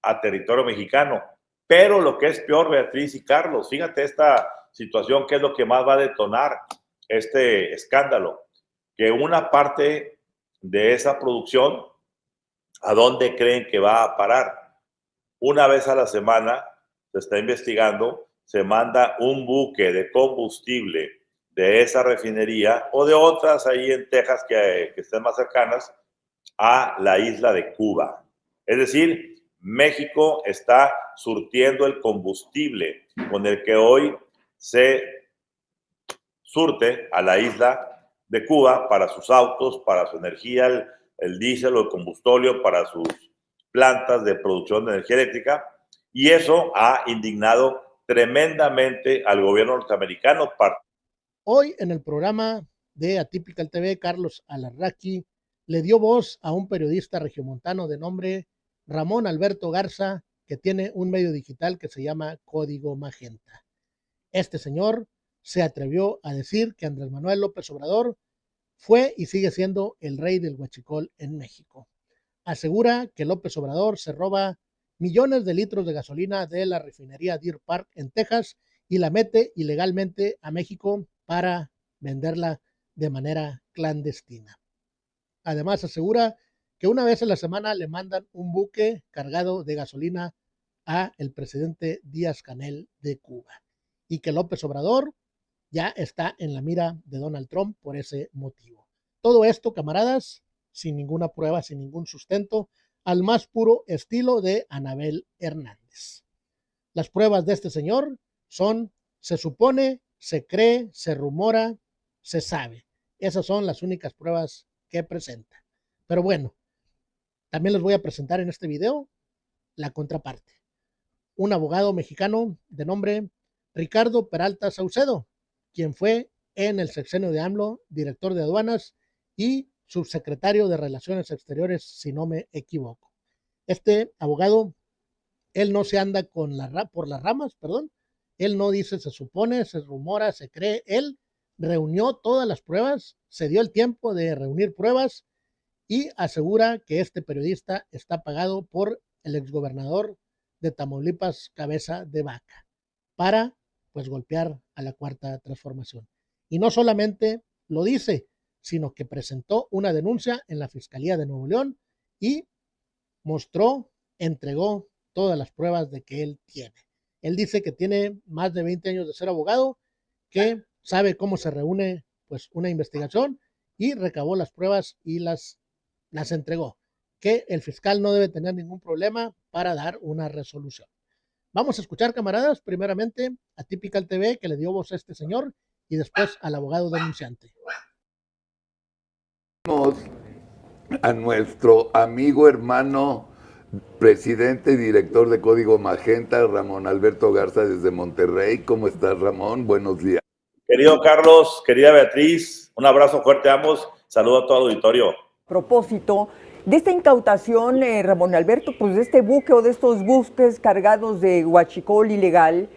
a territorio mexicano. Pero lo que es peor, Beatriz y Carlos, fíjate esta situación, que es lo que más va a detonar este escándalo, que una parte de esa producción, ¿a dónde creen que va a parar? Una vez a la semana se está investigando, se manda un buque de combustible de esa refinería o de otras ahí en Texas que estén más cercanas a la isla de Cuba. Es decir, México está surtiendo el combustible con el que hoy se surte a la isla de Cuba para sus autos, para su energía, el diésel o el combustóleo, para sus plantas de producción de energía eléctrica, y eso ha indignado tremendamente al gobierno norteamericano. Hoy en el programa de Atypical TV, Carlos Alarraqui le dio voz a un periodista regiomontano de nombre Ramón Alberto Garza, que tiene un medio digital que se llama Código Magenta. Este señor se atrevió a decir que Andrés Manuel López Obrador fue y sigue siendo el rey del huachicol en México. Asegura que López Obrador se roba millones de litros de gasolina de la refinería Deer Park en Texas y la mete ilegalmente a México para venderla de manera clandestina. Además, asegura que una vez a la semana le mandan un buque cargado de gasolina a el presidente Díaz-Canel de Cuba y que López Obrador ya está en la mira de Donald Trump por ese motivo. Todo esto, camaradas, sin ninguna prueba, sin ningún sustento, al más puro estilo de Anabel Hernández. Las pruebas de este señor son: se supone, se cree, se rumora, se sabe. Esas son las únicas pruebas que presenta. Pero bueno, también les voy a presentar en este video la contraparte. Un abogado mexicano de nombre Ricardo Peralta Saucedo, quien fue en el sexenio de AMLO director de aduanas y subsecretario de Relaciones Exteriores, si no me equivoco. Este abogado, él no se anda por las ramas, él no dice se supone, se rumora, se cree, él reunió todas las pruebas, se dio el tiempo de reunir pruebas y asegura que este periodista está pagado por el exgobernador de Tamaulipas, Cabeza de Vaca, para pues golpear a la Cuarta Transformación. Y no solamente lo dice, sino que presentó una denuncia en la Fiscalía de Nuevo León y entregó todas las pruebas de que él tiene. Él dice que tiene más de 20 años de ser abogado, que sabe cómo se reúne pues una investigación y recabó las pruebas y las entregó, que el fiscal no debe tener ningún problema para dar una resolución. Vamos a escuchar, camaradas, primeramente a Typical TV, que le dio voz a este señor, y después al abogado denunciante. A nuestro amigo, hermano, presidente y director de Código Magenta, Ramón Alberto Garza, desde Monterrey. ¿Cómo estás, Ramón? Buenos días. Querido Carlos, querida Beatriz, un abrazo fuerte a ambos. Saludo a todo el auditorio. Propósito de esta incautación, Ramón Alberto, pues de este buque o de estos buques cargados de huachicol ilegal,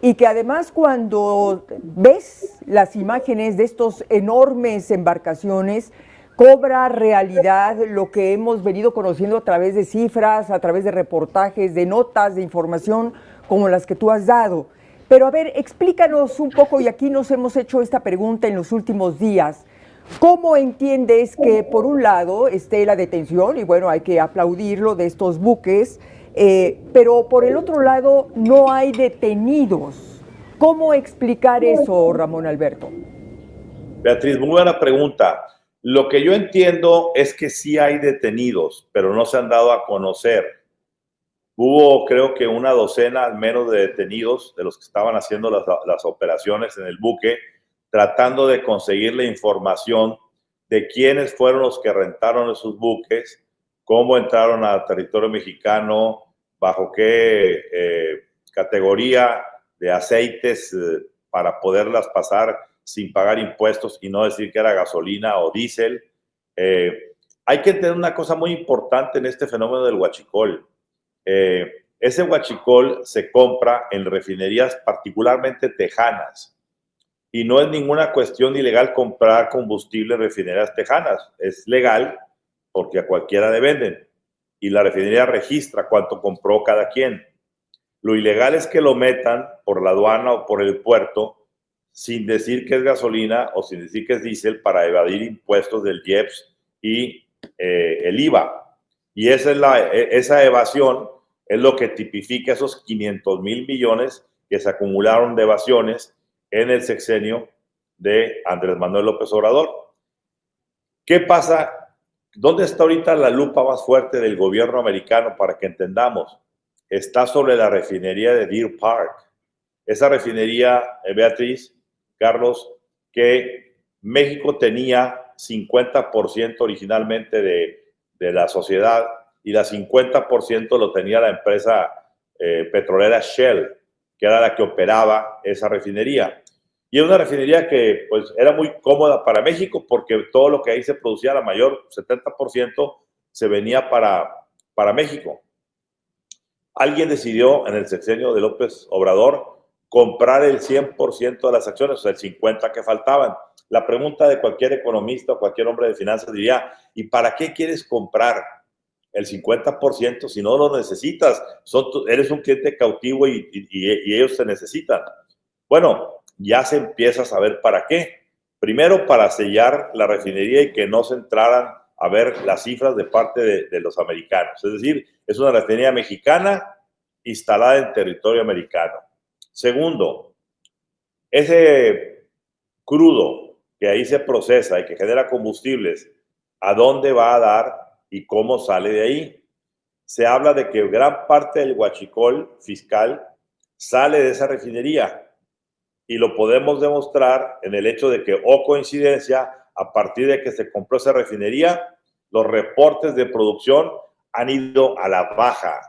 y que además cuando ves las imágenes de estos enormes embarcaciones, cobra realidad lo que hemos venido conociendo a través de cifras, a través de reportajes, de notas, de información como las que tú has dado. Pero a ver, explícanos un poco, y aquí nos hemos hecho esta pregunta en los últimos días. ¿Cómo entiendes que por un lado esté la detención, y bueno, hay que aplaudirlo, de estos buques, pero por el otro lado no hay detenidos? ¿Cómo explicar eso, Ramón Alberto? Beatriz, muy buena pregunta. Lo que yo entiendo es que sí hay detenidos, pero no se han dado a conocer. Hubo, creo que una docena al menos de detenidos de los que estaban haciendo las operaciones en el buque, tratando de conseguir la información de quiénes fueron los que rentaron esos buques, cómo entraron al territorio mexicano, bajo qué categoría de aceites para poderlas pasar sin pagar impuestos y no decir que era gasolina o diésel. Hay que entender una cosa muy importante en este fenómeno del huachicol. Ese huachicol se compra en refinerías particularmente tejanas. Y no es ninguna cuestión ilegal comprar combustible en refinerías tejanas. Es legal porque a cualquiera le venden. y la refinería registra cuánto compró cada quien. Lo ilegal es que lo metan por la aduana o por el puerto sin decir que es gasolina o sin decir que es diésel para evadir impuestos del IEPS y el IVA. Y esa evasión es lo que tipifica esos 500,000 millones que se acumularon de evasiones en el sexenio de Andrés Manuel López Obrador. ¿Qué pasa? ¿Dónde está ahorita la lupa más fuerte del gobierno americano para que entendamos? Está sobre la refinería de Deer Park. Esa refinería, Beatriz, Carlos, que México tenía 50% originalmente de la sociedad y la 50% lo tenía la empresa petrolera Shell, que era la que operaba esa refinería. Y es una refinería que pues, era muy cómoda para México porque todo lo que ahí se producía, la mayor 70%, se venía para México. Alguien decidió en el sexenio de López Obrador comprar el 100% de las acciones, o sea, el 50% que faltaban. La pregunta de cualquier economista o cualquier hombre de finanzas diría, ¿y para qué quieres comprar el 50% si no lo necesitas? Eres un cliente cautivo y ellos se necesitan. Bueno, ya se empieza a saber para qué. Primero, para sellar la refinería y que no se entraran a ver las cifras de parte de los americanos. Es decir, es una refinería mexicana instalada en territorio americano. Segundo, ese crudo que ahí se procesa y que genera combustibles, ¿a dónde va a dar y cómo sale de ahí? Se habla de que gran parte del huachicol fiscal sale de esa refinería y lo podemos demostrar en el hecho de que, oh coincidencia, a partir de que se compró esa refinería, los reportes de producción han ido a la baja.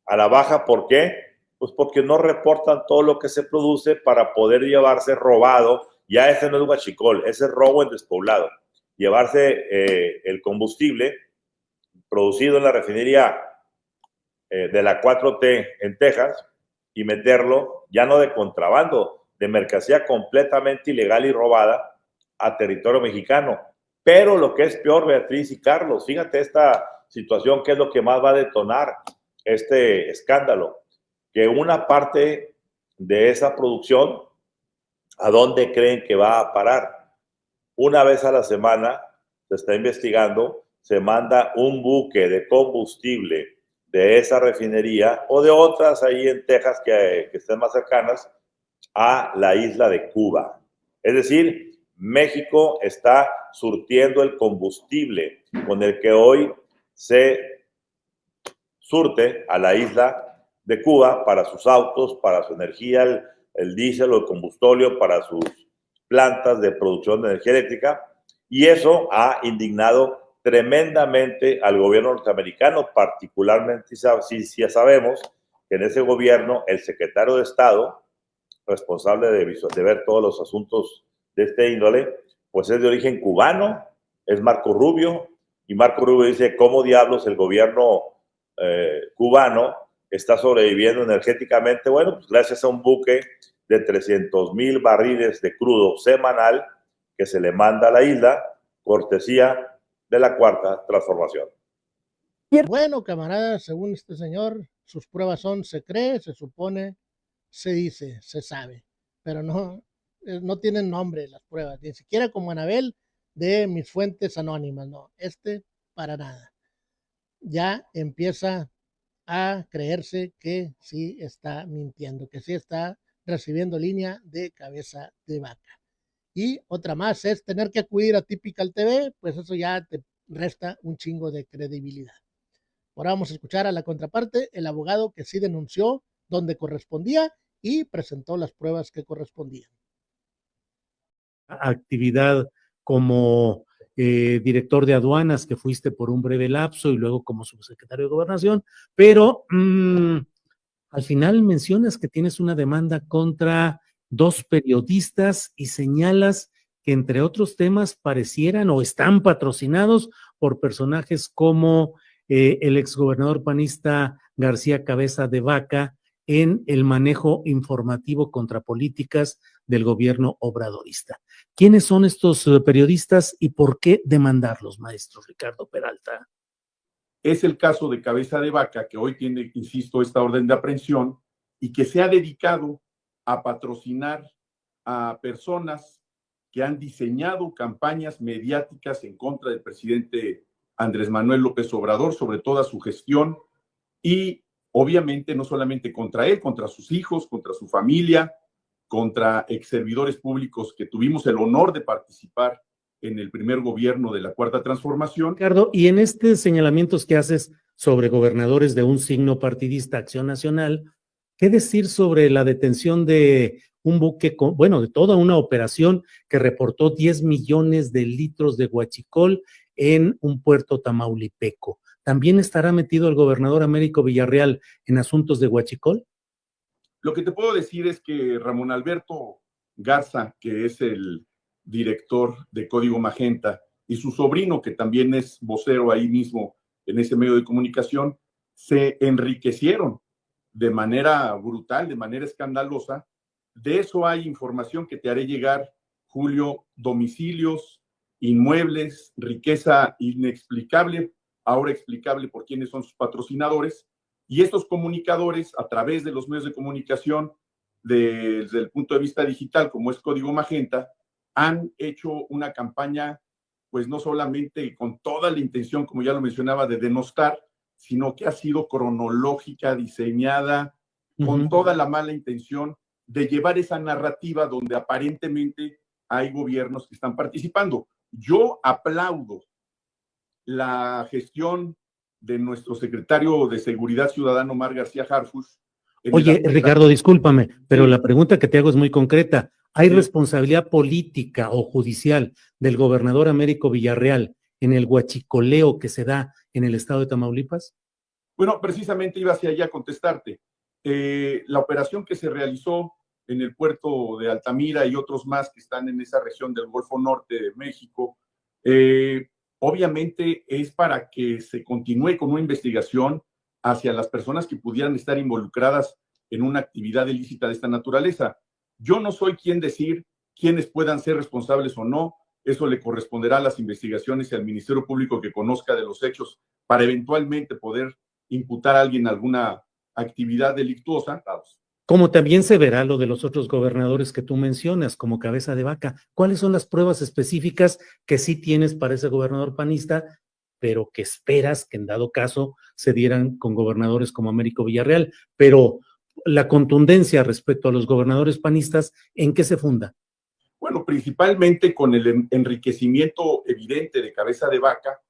¿A la baja por qué? Pues porque no reportan todo lo que se produce para poder llevarse robado. Ya ese no es huachicol, ese es robo en despoblado. Llevarse el combustible producido en la refinería de la 4T en Texas y meterlo, ya no de contrabando, de mercancía completamente ilegal y robada a territorio mexicano. Pero lo que es peor, Beatriz y Carlos, fíjate esta situación que es lo que más va a detonar este escándalo, que una parte de esa producción, ¿a dónde creen que va a parar? Una vez a la semana se está investigando, se manda un buque de combustible de esa refinería o de otras ahí en Texas que estén más cercanas a la isla de Cuba. Es decir, México está surtiendo el combustible con el que hoy se surte a la isla de Cuba para sus autos, para su energía, el diésel o el combustóleo, para sus plantas de producción de energía eléctrica, y eso ha indignado tremendamente al gobierno norteamericano, particularmente si ya sabemos que en ese gobierno el secretario de Estado, responsable de ver todos los asuntos de este índole, pues es de origen cubano, es Marco Rubio, y Marco Rubio dice, ¿cómo diablos el gobierno cubano está sobreviviendo energéticamente? Bueno, pues gracias a un buque de 300,000 barriles de crudo semanal que se le manda a la isla, cortesía de la Cuarta Transformación. Bueno, camaradas, según este señor, sus pruebas son, se cree, se supone, se dice, se sabe, pero no tienen nombre las pruebas, ni siquiera como Anabel de mis fuentes anónimas, no, para nada. Ya empieza a creerse que sí está mintiendo, que sí está recibiendo línea de cabeza de vaca. Y otra más es tener que acudir a Typical TV, pues eso ya te resta un chingo de credibilidad. Ahora vamos a escuchar a la contraparte, el abogado que sí denunció donde correspondía y presentó las pruebas que correspondían. Actividad como director de aduanas, que fuiste por un breve lapso, y luego como subsecretario de Gobernación, pero al final mencionas que tienes una demanda contra 2 periodistas y señalas que, entre otros temas, parecieran o están patrocinados por personajes como el exgobernador panista García Cabeza de Vaca en el manejo informativo contra políticas del gobierno obradorista. ¿Quiénes son estos periodistas y por qué demandarlos, maestro Ricardo Peralta? Es el caso de Cabeza de Vaca, que hoy tiene, insisto, esta orden de aprehensión y que se ha dedicado a patrocinar a personas que han diseñado campañas mediáticas en contra del presidente Andrés Manuel López Obrador, sobre toda su gestión, y obviamente no solamente contra él, contra sus hijos, contra su familia, contra ex servidores públicos que tuvimos el honor de participar en el primer gobierno de la Cuarta Transformación. Ricardo, y en estos señalamientos que haces sobre gobernadores de un signo partidista, Acción Nacional, ¿qué decir sobre la detención de un buque, de toda una operación que reportó 10 millones de litros de huachicol en un puerto tamaulipeco? ¿También estará metido el gobernador Américo Villarreal en asuntos de huachicol? Lo que te puedo decir es que Ramón Alberto Garza, que es el director de Código Magenta, y su sobrino, que también es vocero ahí mismo en ese medio de comunicación, se enriquecieron de manera brutal, de manera escandalosa. De eso hay información que te haré llegar, Julio: domicilios, inmuebles, riqueza inexplicable, ahora explicable por quiénes son sus patrocinadores, y estos comunicadores, a través de los medios de comunicación, desde el punto de vista digital, como es Código Magenta, han hecho una campaña, pues no solamente con toda la intención, como ya lo mencionaba, de denostar, sino que ha sido cronológica, diseñada, con toda la mala intención de llevar esa narrativa donde aparentemente hay gobiernos que están participando. Yo aplaudo la gestión de nuestro secretario de Seguridad Ciudadana, Omar García Harfuch. Oye, Ricardo, discúlpame, pero la pregunta que te hago es muy concreta. ¿Hay responsabilidad política o judicial del gobernador Américo Villarreal en el huachicoleo que se da en el estado de Tamaulipas? Bueno, precisamente iba hacia allá a contestarte. La operación que se realizó en el puerto de Altamira y otros más que están en esa región del Golfo Norte de México, obviamente es para que se continúe con una investigación hacia las personas que pudieran estar involucradas en una actividad ilícita de esta naturaleza. Yo no soy quien decir quiénes puedan ser responsables o no. Eso le corresponderá a las investigaciones y al Ministerio Público que conozca de los hechos para eventualmente poder imputar a alguien alguna actividad delictuosa. Como también se verá lo de los otros gobernadores que tú mencionas, como Cabeza de Vaca. ¿Cuáles son las pruebas específicas que sí tienes para ese gobernador panista, pero que esperas que en dado caso se dieran con gobernadores como Américo Villarreal? Pero la contundencia respecto a los gobernadores panistas, ¿en qué se funda? Bueno, principalmente con el enriquecimiento evidente de Cabeza de Vaca,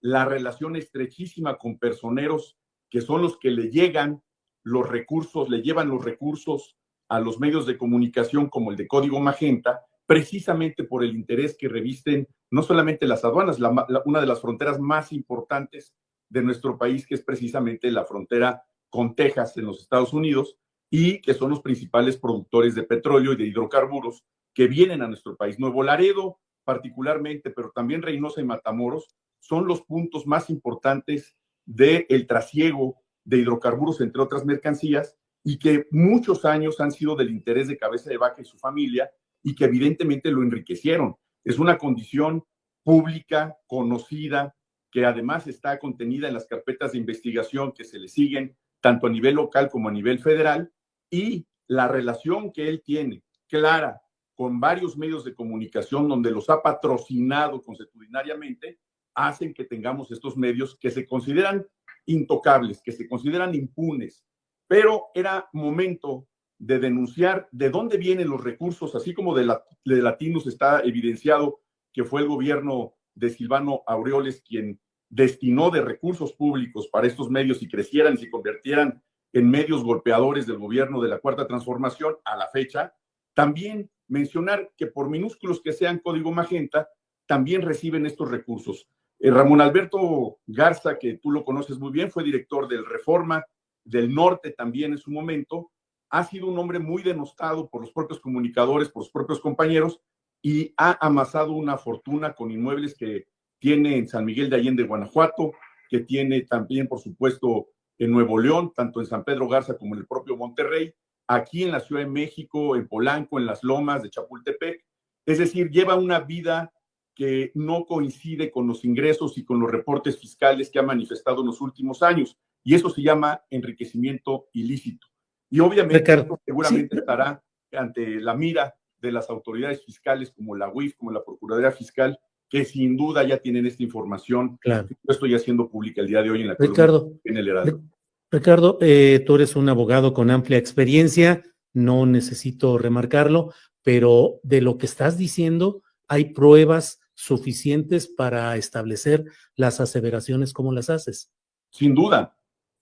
la relación estrechísima con personeros que son los que le llegan los recursos, le llevan los recursos a los medios de comunicación como el de Código Magenta, precisamente por el interés que revisten no solamente las aduanas, una de las fronteras más importantes de nuestro país, que es precisamente la frontera con Texas en los Estados Unidos, y que son los principales productores de petróleo y de hidrocarburos que vienen a nuestro país. Nuevo Laredo particularmente, pero también Reynosa y Matamoros, son los puntos más importantes del trasiego de hidrocarburos, entre otras mercancías, y que muchos años han sido del interés de Cabeza de Vaca y su familia, y que evidentemente lo enriquecieron. Es una condición pública, conocida, que además está contenida en las carpetas de investigación que se le siguen tanto a nivel local como a nivel federal, y la relación que él tiene clara con varios medios de comunicación donde los ha patrocinado consuetudinariamente, hacen que tengamos estos medios que se consideran intocables, que se consideran impunes. Pero era momento de denunciar de dónde vienen los recursos, así como de Latinus está evidenciado que fue el gobierno de Silvano Aureoles quien destinó de recursos públicos para estos medios y crecieran y se convirtieran en medios golpeadores del gobierno de la Cuarta Transformación a la fecha. También mencionar que por minúsculos que sean Código Magenta, también reciben estos recursos. Ramón Alberto Garza, que tú lo conoces muy bien, fue director del Reforma, del Norte también en su momento, ha sido un hombre muy denostado por los propios comunicadores, por los propios compañeros, y ha amasado una fortuna con inmuebles que tiene en San Miguel de Allende, Guanajuato, que tiene también, por supuesto, en Nuevo León, tanto en San Pedro Garza como en el propio Monterrey, aquí en la Ciudad de México, en Polanco, en las Lomas de Chapultepec. Es decir, lleva una vida que no coincide con los ingresos y con los reportes fiscales que ha manifestado en los últimos años. Y eso se llama enriquecimiento ilícito. Y obviamente Ricardo, seguramente sí. estará ante la mira de las autoridades fiscales como la UIF, como la Procuraduría Fiscal, que sin duda ya tienen esta información. Claro. Yo estoy haciendo pública el día de hoy en la Ricardo, en el Heraldo. Ricardo, tú eres un abogado con amplia experiencia, no necesito remarcarlo, pero de lo que estás diciendo, ¿hay pruebas suficientes para establecer las aseveraciones como las haces? Sin duda.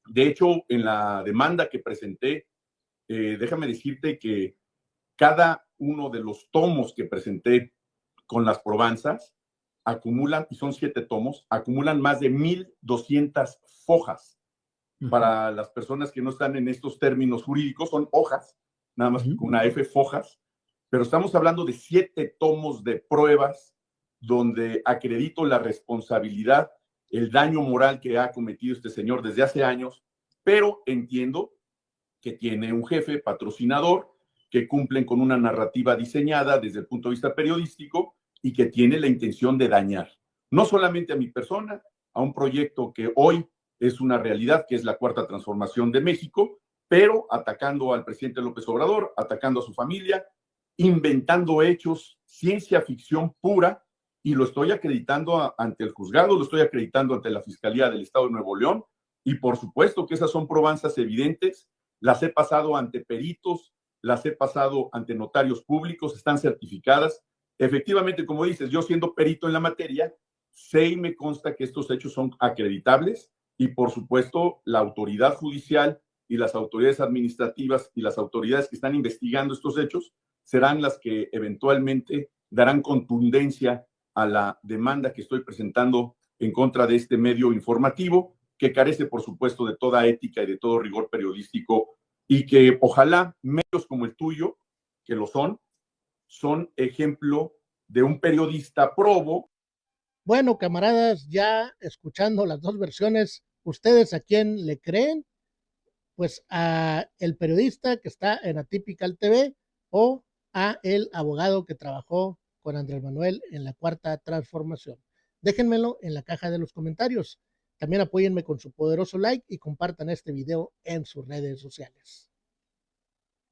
De hecho, en la demanda que presenté, déjame decirte que cada uno de los tomos que presenté con las probanzas acumulan, y son 7 tomos, acumulan más de 1,200 fojas. Para las personas que no están en estos términos jurídicos, son hojas, nada más con una F, fojas, pero estamos hablando de 7 tomos de pruebas donde acredito la responsabilidad, el daño moral que ha cometido este señor desde hace años, pero entiendo que tiene un jefe patrocinador, que cumplen con una narrativa diseñada desde el punto de vista periodístico y que tiene la intención de dañar, no solamente a mi persona, a un proyecto que hoy es una realidad, que es la Cuarta Transformación de México, pero atacando al presidente López Obrador, atacando a su familia, inventando hechos, ciencia ficción pura, y lo estoy acreditando ante el juzgado, lo estoy acreditando ante la Fiscalía del Estado de Nuevo León, y por supuesto que esas son probanzas evidentes, las he pasado ante peritos, las he pasado ante notarios públicos, están certificadas. Efectivamente, como dices, yo siendo perito en la materia, sé y me consta que estos hechos son acreditables, y por supuesto la autoridad judicial y las autoridades administrativas y las autoridades que están investigando estos hechos serán las que eventualmente darán contundencia a la demanda que estoy presentando en contra de este medio informativo, que carece por supuesto de toda ética y de todo rigor periodístico, y que ojalá medios como el tuyo, que lo son ejemplo de un periodista probo. Bueno, camaradas, ya escuchando las dos versiones, ¿ustedes a quién le creen? Pues a el periodista que está en Atypical TV o a el abogado que trabajó con Andrés Manuel en la Cuarta Transformación. Déjenmelo en la caja de los comentarios. También apóyenme con su poderoso like y compartan este video en sus redes sociales.